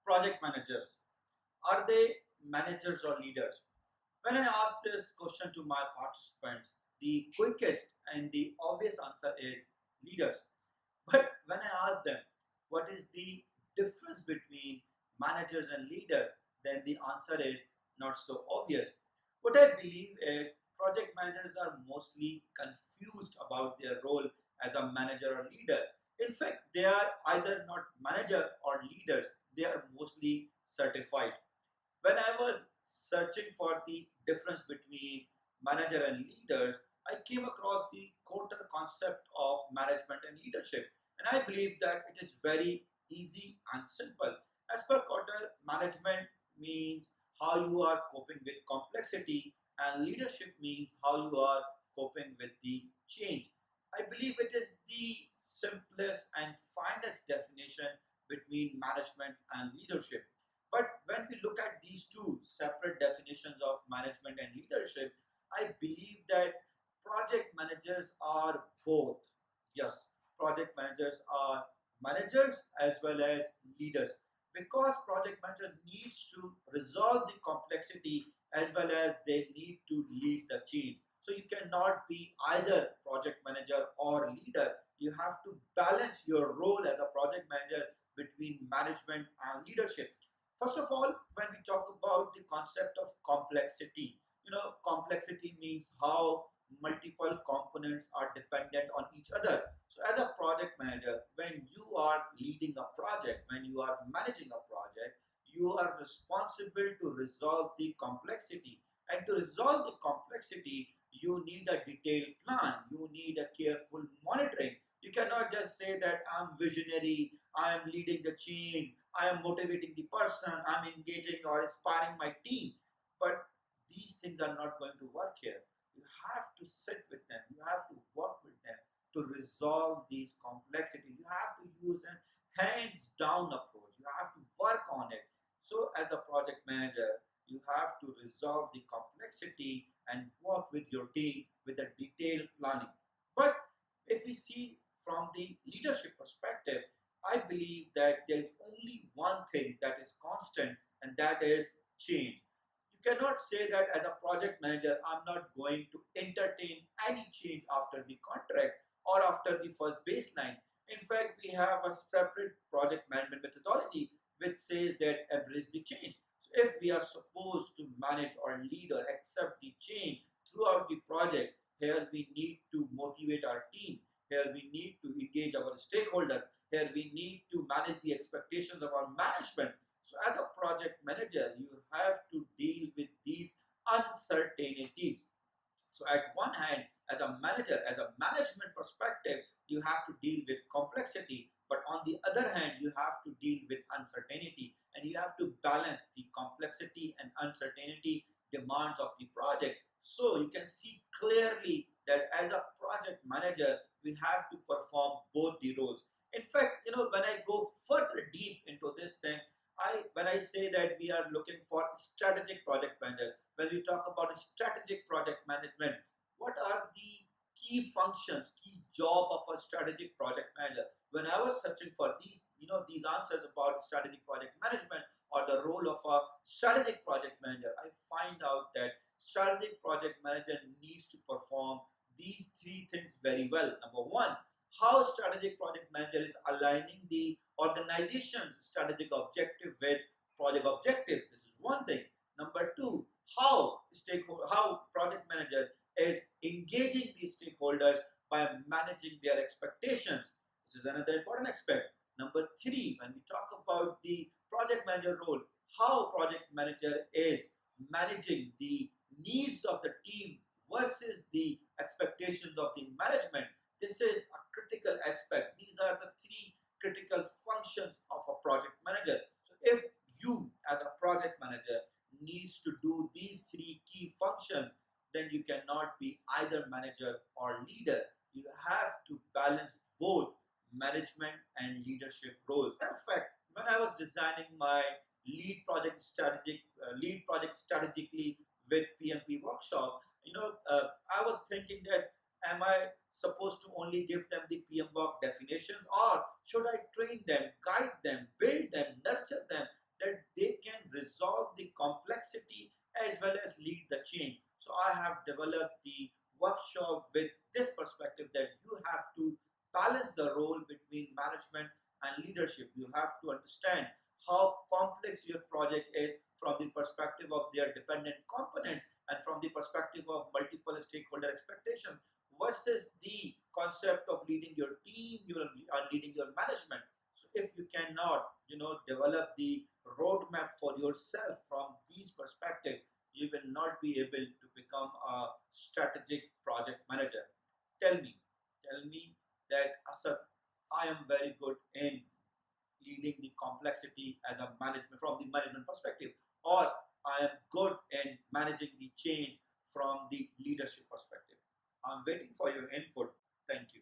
Project managers, are they managers or leaders? When I ask this question to my participants, the quickest and the obvious answer is leaders. But when I ask them what is the difference between managers and leaders, then the answer is not so obvious. What I believe is project managers are mostly confused about their role as a manager or leader. In fact, they are either not manager or leaders, they are mostly certified. When I was searching for the difference between manager and leaders, I came across the Kotter concept of management and leadership. And I believe that it is very easy and simple. As per Kotter, management means how you are coping with complexity, and leadership means how you are coping with the change. I believe it is the simplest and finest definition between management and leadership. But when we look at these two separate definitions of management and leadership, I believe that project managers are both. Yes, project managers are managers as well as leaders, because project manager needs to resolve the complexity as well as they need to lead the change. So you cannot be either project manager or leader. You have to balance your role as a project manager between management and leadership. First of all, when we talk about the concept of complexity, complexity means how multiple components are dependent on each other. So, as a project manager, when you are leading a project, when you are managing a project, you are responsible to resolve the complexity. And to resolve the complexity, you need a detailed plan, you need a careful monitoring. You cannot just say that I'm visionary, I am leading the change, I am motivating the person, I'm engaging or inspiring my team. But these things are not going to work here. You have to sit with them, you have to work with them to resolve these complexities. You have to use an hands down approach, you have to work on it. So, as a project manager, you have to resolve the complexity and work with your team with a detailed planning. But if we see from the leadership perspective, I believe that there is only one thing that is constant, and that is change. You cannot say that as a project manager, I'm not going to entertain any change after the contract or after the first baseline. In fact, we have a separate project management methodology which says that embrace the change. So if we are supposed to manage or lead or accept the change throughout the project, here we need to motivate our team. Here we need to engage our stakeholders. Here we need to manage the expectations of our management. So as a project manager, you have to deal with these uncertainties. So at one hand, as a manager, as a management perspective, you have to deal with complexity, but on the other hand, you have to deal with uncertainty, and you have to balance the complexity and uncertainty demands of the project. So you can see clearly that as a project manager, we have to perform both the roles. In fact, when I go further deep into this thing, when I say that we are looking for strategic project manager, when we talk about strategic project management, what are the key functions, key job of a strategic project manager? When I was searching for these answers about strategic project management or the role of a strategic project manager, I find out that strategic project manager needs to perform these three things very well. Number one, how strategic project manager is aligning the organization's strategic objective with project objective. This is one thing. Number two, how project manager is engaging these stakeholders by managing their expectations. This is another important aspect. Number three, when we talk about the project manager role, how project manager is managing the needs of the team versus the expectations of the management. This is a critical aspect. These are the three critical functions of a project manager. So if you as a project manager needs to do these three key functions, then you cannot be either manager or leader. You have to balance both management and leadership roles. In fact, when I was designing my lead project strategically with PMP workshop, I was thinking that am I supposed to only give them the PMBOK definitions, or should I train them, guide them, build them, nurture them? and leadership. You have to understand how complex your project is from the perspective of their dependent components and from the perspective of multiple stakeholder expectation versus the concept of leading your team, you are leading your management. So if you cannot, develop the roadmap for yourself from these perspectives, you will not be able to become a strategic project manager. Tell me, tell me that Asad, I am very good in leading the complexity as a management from the management perspective, or I am good in managing the change from the leadership perspective. I'm waiting for your input. Thank you.